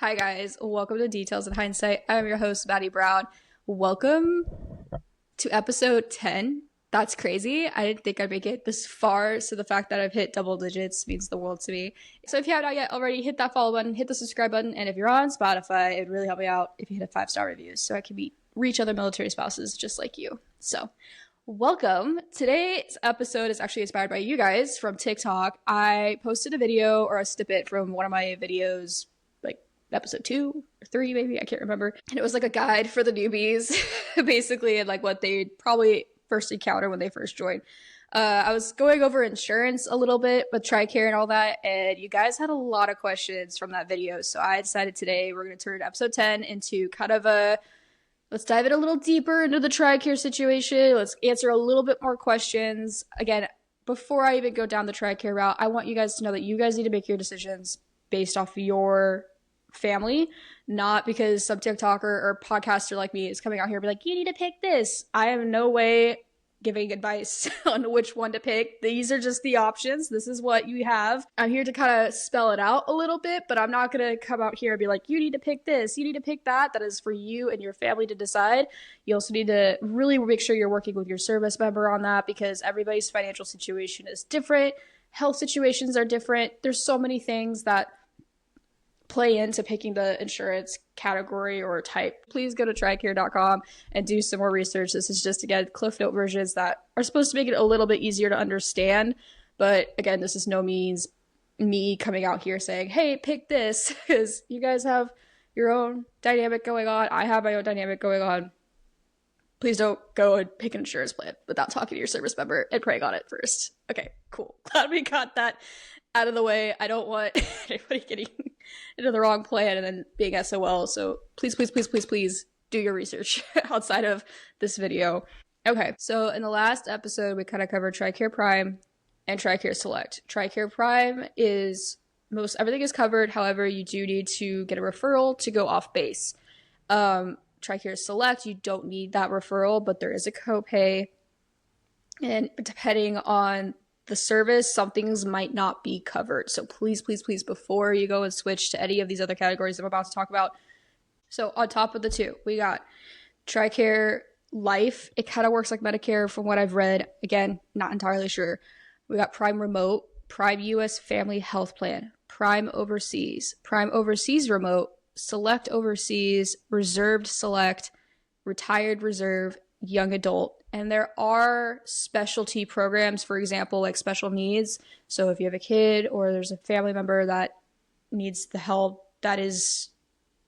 Hi guys, welcome to Details in Hindsight. I'm your host, Maddy Brown. Welcome to episode 10. That's crazy. I didn't think I'd make it this far, so the fact that I've hit double digits means the world to me. So if you have not yet already, hit that follow button, hit the subscribe button, and if you're on Spotify, it would really help me out if you hit a 5-star review so I can reach other military spouses just like you. So welcome. Today's episode is actually inspired by you guys from TikTok. I posted a video or a snippet from one of my videos, like episode 2 or 3 maybe, I can't remember. And it was like a guide for the newbies, basically, and like what they'd probably first encounter when they first join. I was going over insurance a little bit with Tricare and all that, and you guys had a lot of questions from that video. So I decided today we're going to turn episode 10 into kind of a let's dive in a little deeper into the Tricare situation. Let's answer a little bit more questions. Again, before I even go down the Tricare route, I want you guys to know that you guys need to make your decisions based off your family, not because some TikToker or podcaster like me is coming out here and be like, you need to pick this. I am no way giving advice on which one to pick. These are just the options. This is what you have. I'm here to kind of spell it out a little bit, but I'm not going to come out here and be like, you need to pick this, you need to pick that. That is for you and your family to decide. You also need to really make sure you're working with your service member on that, because everybody's financial situation is different. Health situations are different. There's so many things that play into picking the insurance category or type. Please go to tricare.com and do some more research. This is just, again, Cliff Note versions that are supposed to make it a little bit easier to understand. But again, this is no means me coming out here saying, hey, pick this, because you guys have your own dynamic going on. I have my own dynamic going on. Please don't go and pick an insurance plan without talking to your service member and praying on it first. Okay, cool. Glad we got that out of the way. I don't want anybody getting into the wrong plan and then being SOL. So please do your research outside of this video. Okay, so in the last episode, we kind of covered Tricare Prime and Tricare Select. Tricare Prime is everything is covered. However, you do need to get a referral to go off base. Tricare Select, you don't need that referral, but there is a copay. And depending on the service, some things might not be covered. So please, before you go and switch to any of these other categories I'm about to talk about. So on top of the two, we got Tricare Life. It kind of works like Medicare from what I've read. Again, not entirely sure. We got Prime Remote, Prime US Family Health Plan, Prime Overseas Remote, Select Overseas, Reserved Select, Retired Reserve, Young Adult. And there are specialty programs, for example, like special needs. So if you have a kid or there's a family member that needs the help, that is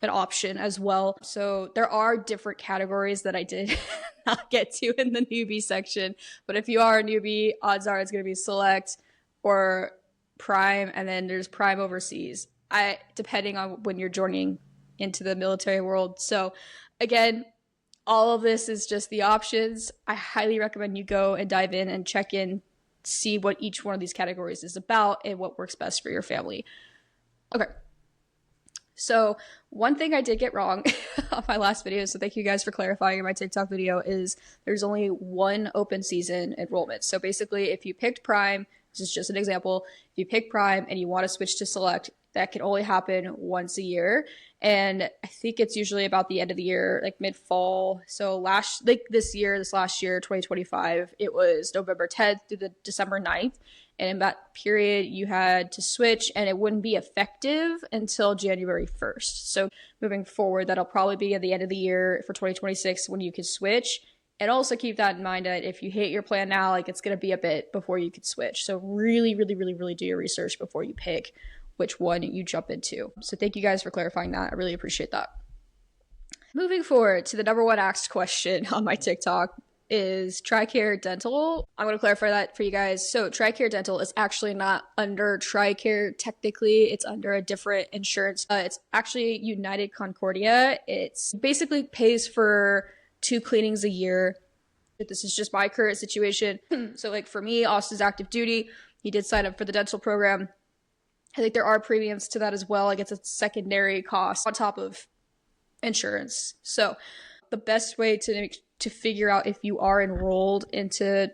an option as well. So there are different categories that I did not get to in the newbie section. But if you are a newbie, odds are it's going to be Select or Prime, and then there's Prime Overseas, depending on when you're joining into the military world. So again, all of this is just the options. I highly recommend you go and dive in and check in, see what each one of these categories is about and what works best for your family. Okay. So one thing I did get wrong on my last video, so thank you guys for clarifying in my TikTok video, is there's only one open season enrollment. So basically, if you picked Prime, this is just an example, if you pick Prime and you want to switch to Select, that can only happen once a year. And I think it's usually about the end of the year, like mid-fall. So this last year, 2025, it was November 10th through the December 9th. And in that period, you had to switch, and it wouldn't be effective until January 1st. So moving forward, that'll probably be at the end of the year for 2026 when you can switch. And also keep that in mind that if you hate your plan now, like it's going to be a bit before you can switch. So really do your research before you pick which one you jump into. So thank you guys for clarifying that. I really appreciate that. Moving forward to the number one asked question on my TikTok is Tricare Dental. I'm going to clarify that for you guys. So Tricare Dental is actually not under Tricare technically. It's under a different insurance. It's actually United Concordia. It's basically pays for 2 cleanings a year. This is just my current situation. So like for me, Austin's active duty. He did sign up for the dental program. I think there are premiums to that as well. Like it's a secondary cost on top of insurance. So the best way to figure out if you are enrolled into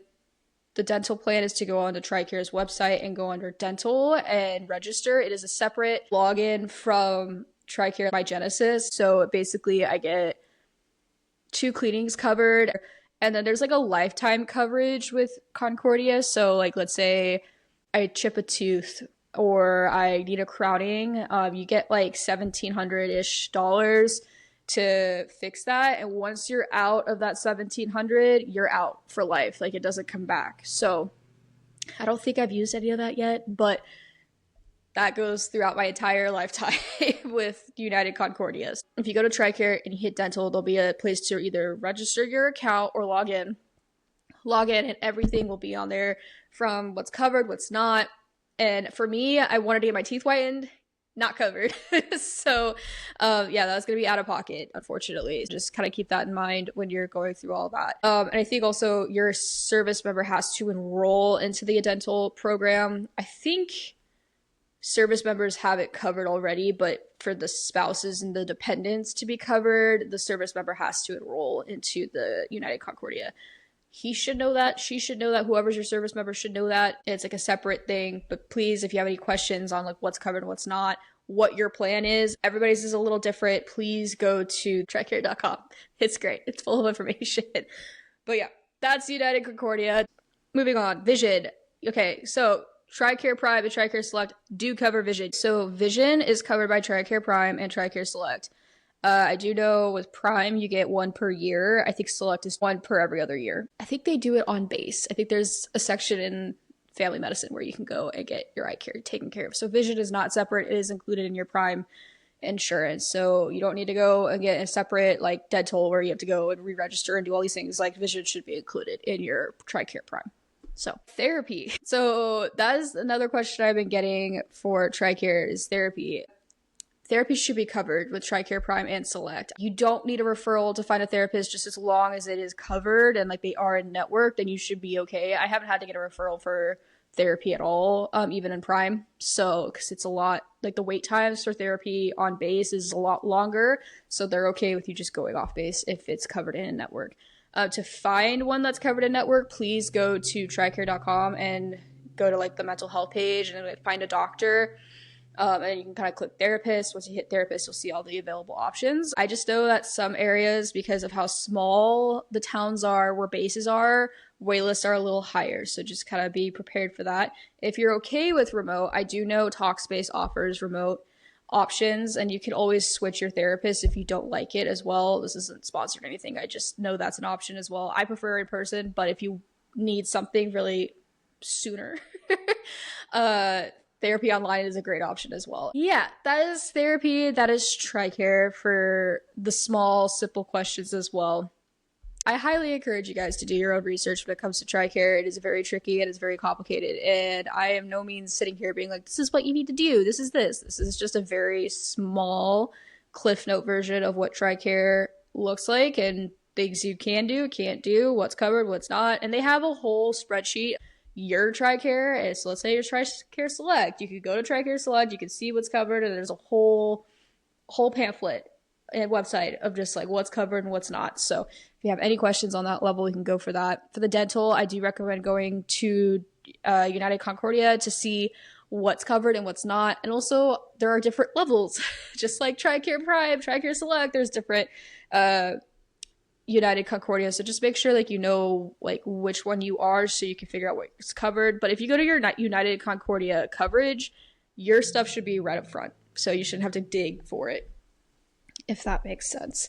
the dental plan is to go onto Tricare's website and go under dental and register. It is a separate login from Tricare by Genesis. So basically I get 2 cleanings covered, and then there's like a lifetime coverage with Concordia. So like, let's say I chip a tooth or I need a crowning, you get like $1,700-ish to fix that. And once you're out of that 1,700, you're out for life. Like, it doesn't come back. So I don't think I've used any of that yet, but that goes throughout my entire lifetime with United Concordia. If you go to Tricare and you hit dental, there'll be a place to either register your account or log in. And everything will be on there, from what's covered, what's not. And for me, I wanted to get my teeth whitened, not covered. So yeah, that was going to be out of pocket, unfortunately. Just kind of keep that in mind when you're going through all that. And I think also your service member has to enroll into the dental program. I think service members have it covered already, but for the spouses and the dependents to be covered, the service member has to enroll into the United Concordia. He should know that. She should know that. Whoever's your service member should know that. It's like a separate thing. But please, if you have any questions on like what's covered and what's not, what your plan is, everybody's is a little different. Please go to tricare.com. It's great. It's full of information. But yeah, that's United Concordia. Moving on. Vision. Okay, so Tricare Prime and Tricare Select do cover vision. So vision is covered by Tricare Prime and Tricare Select. I do know with Prime, you get 1 per year. I think Select is 1 per every other year. I think they do it on base. I think there's a section in family medicine where you can go and get your eye care taken care of. So vision is not separate. It is included in your Prime insurance. So you don't need to go and get a separate like dental where you have to go and re-register and do all these things. Like vision should be included in your Tricare Prime. So therapy. So that is another question I've been getting for Tricare is therapy. Therapy should be covered with Tricare Prime and Select. You don't need a referral to find a therapist, just as long as it is covered and like they are in network, then you should be okay. I haven't had to get a referral for therapy at all, even in Prime. So, because it's a lot, like the wait times for therapy on base is a lot longer. So they're okay with you just going off base if it's covered in a network. To find one that's covered in network, please go to tricare.com and go to like the mental health page and then find a doctor. And you can kind of click therapist. Once you hit therapist, you'll see all the available options. I just know that some areas, because of how small the towns are where bases are, waitlists are a little higher. So just kind of be prepared for that. If you're okay with remote, I do know Talkspace offers remote options, and you can always switch your therapist if you don't like it as well. This isn't sponsored or anything. I just know that's an option as well. I prefer in person, but if you need something really sooner, therapy online is a great option as well. Yeah, that is therapy. That is Tricare for the small, simple questions as well. I highly encourage you guys to do your own research when it comes to Tricare. It is very tricky. It is very complicated. And I am no means sitting here being like, this is what you need to do. This is this. This is just a very small Cliff Note version of what Tricare looks like and things you can do, can't do, what's covered, what's not. And they have a whole spreadsheet. Your Tricare, so let's say your Tricare Select. You could go to Tricare Select, you can see what's covered, and there's a whole pamphlet and website of just like what's covered and what's not. So if you have any questions on that level, you can go for that. For the dental, I do recommend going to United Concordia to see what's covered and what's not. And also there are different levels, just like Tricare Prime, Tricare Select, there's different United Concordia. So just make sure like you know like which one you are so you can figure out what's covered. But if you go to your United Concordia coverage, your stuff should be right up front. So you shouldn't have to dig for it, if that makes sense.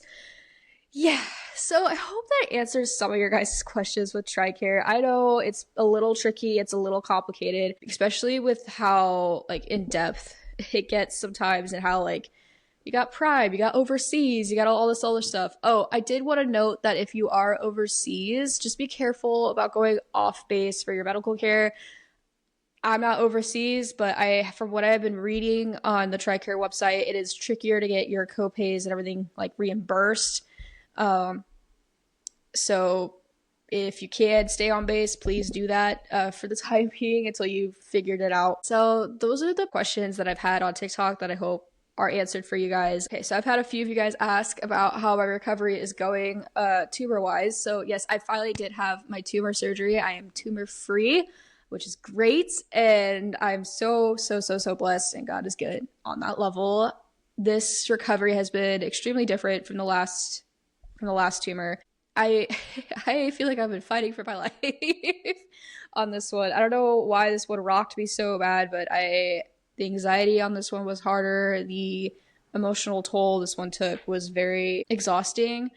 Yeah, so I hope that answers some of your guys' questions with Tricare. I know it's a little tricky, it's a little complicated, especially with how like in depth it gets sometimes, and how like you got Prime, you got overseas, you got all this other stuff. Oh, I did want to note that if you are overseas, just be careful about going off base for your medical care. I'm not overseas, but from what I've been reading on the Tricare website, it is trickier to get your copays and everything like reimbursed. So if you can stay on base, please do that for the time being until you've figured it out. So those are the questions that I've had on TikTok that I hope are answered for you guys. Okay, so I've had a few of you guys ask about how my recovery is going tumor-wise. So yes, I finally did have my tumor surgery. I am tumor-free, which is great, and I'm so blessed, and God is good on that level. this recovery has been extremely different from the last tumor. I I feel like I've been fighting for my life on this one. I don't know why this one rocked me so bad, but the anxiety on this one was harder. The emotional toll this one took was very exhausting.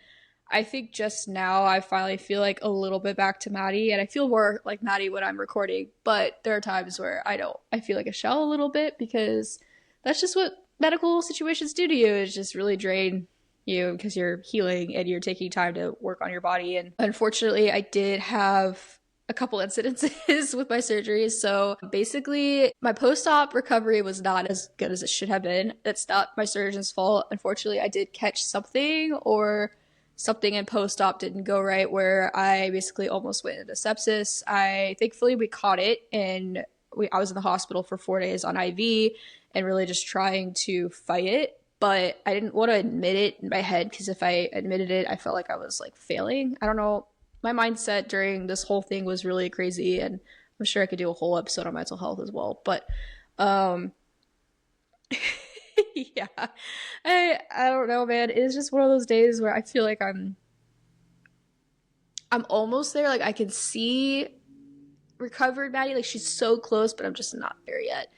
I think just now I finally feel like a little bit back to Maddy, and I feel more like Maddy when I'm recording, but there are times where I don't. I feel like a shell a little bit because that's just what medical situations do to you, is just really drain you because you're healing and you're taking time to work on your body. And unfortunately, I did have a couple incidences with my surgeries. So basically, my post-op recovery was not as good as it should have been. It's not my surgeon's fault. Unfortunately, I did catch something, or something in post-op didn't go right, where I basically almost went into sepsis. Thankfully we caught it, and I was in the hospital for 4 days on IV and really just trying to fight it. But I didn't want to admit it in my head, because if I admitted it, I felt like I was like failing. I don't know. My mindset during this whole thing was really crazy, and I'm sure I could do a whole episode on mental health as well. But yeah, I don't know, man. It's just one of those days where I feel like I'm almost there. Like I can see recovered Maddy. Like she's so close, but I'm just not there yet.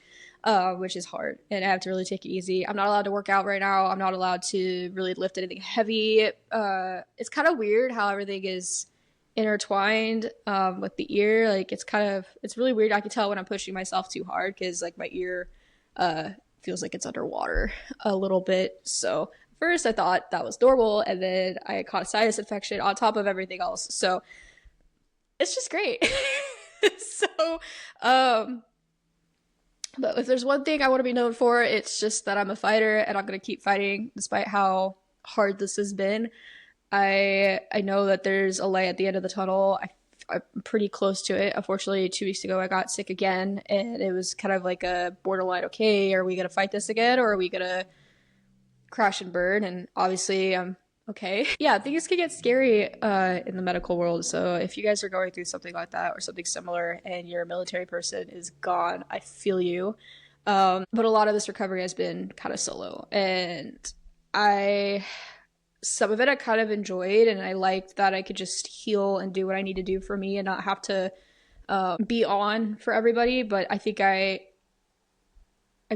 Which is hard, and I have to really take it easy. I'm not allowed to work out right now. I'm not allowed to really lift anything heavy. It's kind of weird how everything is intertwined with the ear. Like it's really weird. I can tell when I'm pushing myself too hard, because like my ear feels like it's underwater a little bit. So first I thought that was normal, and then I caught a sinus infection on top of everything else. So it's just great. So but if there's one thing I want to be known for, it's just that I'm a fighter, and I'm going to keep fighting despite how hard this has been. I know that there's a light at the end of the tunnel. I'm pretty close to it. Unfortunately, 2 weeks ago, I got sick again, and it was kind of like a borderline, okay, are we going to fight this again, or are we going to crash and burn? And obviously, I'm okay. Yeah, things can get scary in the medical world. So if you guys are going through something like that or something similar, and your military person is gone, I feel you. But a lot of this recovery has been kind of solo, and some of it I kind of enjoyed, and I liked that I could just heal and do what I need to do for me and not have to be on for everybody. But I think I'm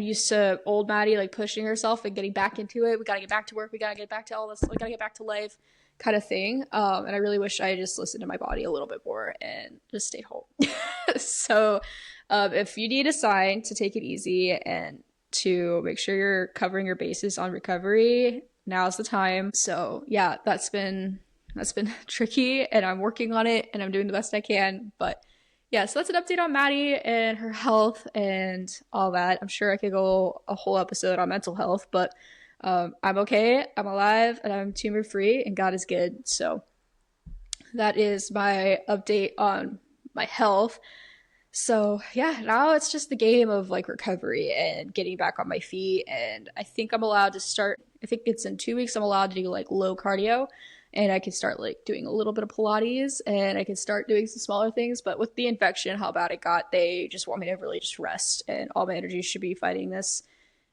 used to old Maddy like pushing herself and getting back into it. We gotta get back to work. We gotta get back to all this. We gotta get back to life, kind of thing. And I really wish I just listened to my body a little bit more and just stayed home. So if you need a sign to take it easy and to make sure you're covering your bases on recovery, now's the time. So yeah, that's been tricky, and I'm working on it, and I'm doing the best I can. But yeah, so that's an update on Maddy and her health and all that. I'm sure I could go a whole episode on mental health, but I'm okay, I'm alive, and I'm tumor free, and God is good. So that is my update on my health. So yeah, now it's just the game of like recovery and getting back on my feet. And I think I'm allowed to start, I think it's in 2 weeks, I'm allowed to do like low cardio, and I can start like doing a little bit of Pilates, and I can start doing some smaller things. But with the infection, how bad it got, they just want me to really just rest, and all my energy should be fighting this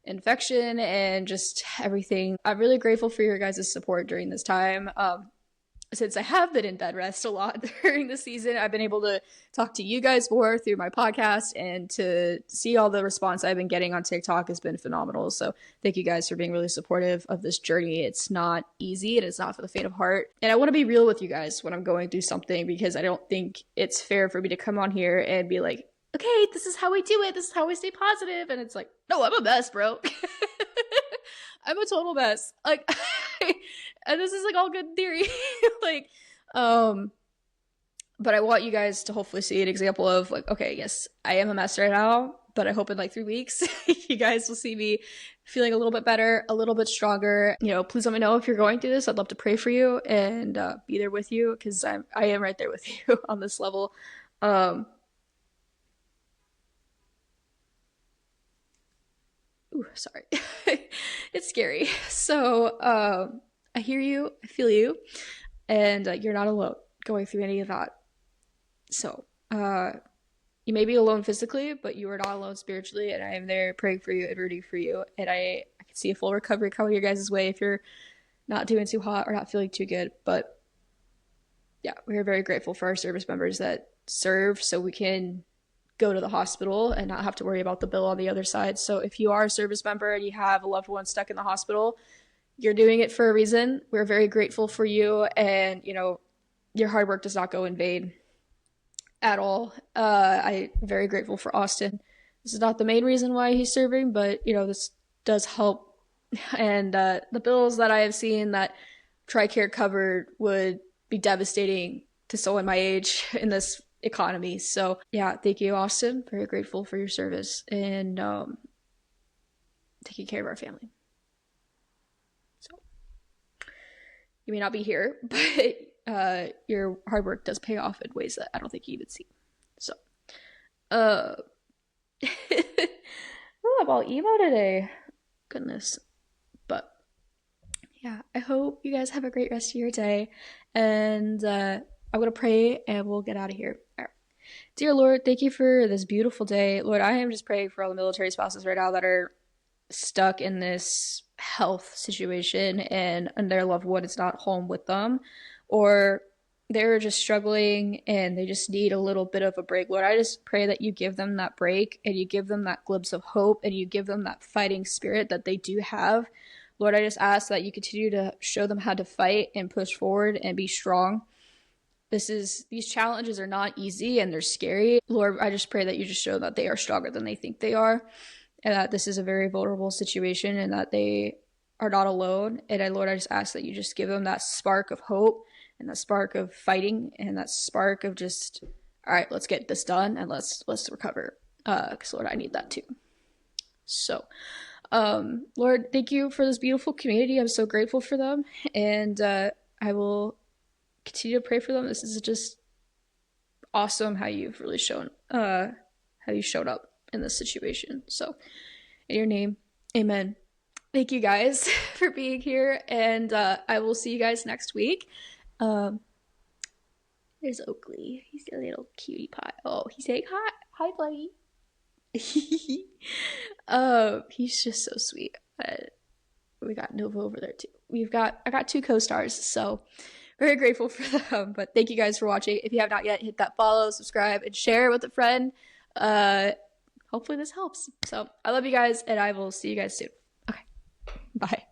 infection and just everything. I'm really grateful for your guys' support during this time. Since I have been in bed rest a lot during the season, I've been able to talk to you guys more through my podcast, and to see all the response I've been getting on TikTok has been phenomenal. So thank you guys for being really supportive of this journey. It's not easy, and it's not for the faint of heart. And I want to be real with you guys when I'm going through something, because I don't think it's fair for me to come on here and be like, okay, this is how we do it. This is how we stay positive. And it's like, no, I'm a mess, bro. I'm a total mess. Like, and this is like all good theory. Like, but I want you guys to hopefully see an example of like, okay, yes, I am a mess right now, but I hope in like 3 weeks, you guys will see me feeling a little bit better, a little bit stronger. You know, please let me know if you're going through this. I'd love to pray for you and be there with you, because I am right there with you on this level. Ooh, sorry. It's scary. So I hear you, I feel you, and you're not alone going through any of that. So you may be alone physically, but you are not alone spiritually, and I am there praying for you and rooting for you. And I can see a full recovery coming your guys' way if you're not doing too hot or not feeling too good. But yeah, we are very grateful for our service members that serve so we can go to the hospital and not have to worry about the bill on the other side. So if you are a service member and you have a loved one stuck in the hospital, you're doing it for a reason. We're very grateful for you, and your hard work does not go in vain at all. I'm very grateful for Austin. This is not the main reason why he's serving, but this does help. And the bills that I have seen that Tricare covered would be devastating to someone my age in this economy. So yeah, thank you, Austin. Very grateful for your service and taking care of our family. So you may not be here, but your hard work does pay off in ways that I don't think you even see. So I'm all emo today. Goodness. But yeah, I hope you guys have a great rest of your day, and I'm gonna pray and we'll get out of here. All right. Dear Lord, thank you for this beautiful day. Lord, I am just praying for all the military spouses right now that are stuck in this health situation and their loved one is not home with them, or they're just struggling and they just need a little bit of a break. Lord, I just pray that you give them that break and you give them that glimpse of hope and you give them that fighting spirit that they do have. Lord, I just ask that you continue to show them how to fight and push forward and be strong. These challenges are not easy and they're scary. Lord, I just pray that you just show that they are stronger than they think they are, and that this is a very vulnerable situation and that they are not alone. And Lord, I just ask that you just give them that spark of hope and that spark of fighting and that spark of just, all right, let's get this done and let's recover. Because Lord, I need that too. So, Lord, thank you for this beautiful community. I'm so grateful for them, and I will continue to pray for them. This is just awesome how you've really shown how you showed up in this situation. So in your name, amen. Thank you guys for being here, and I will see you guys next week. There's Oakley. He's a little cutie pie. Oh, he's saying hi buddy. He's just so sweet. We got Nova over there too. I got 2 co-stars, so very grateful for them. But thank you guys for watching. If you have not yet, hit that follow, subscribe, and share with a friend. Hopefully this helps. So I love you guys, and I will see you guys soon. Okay, bye.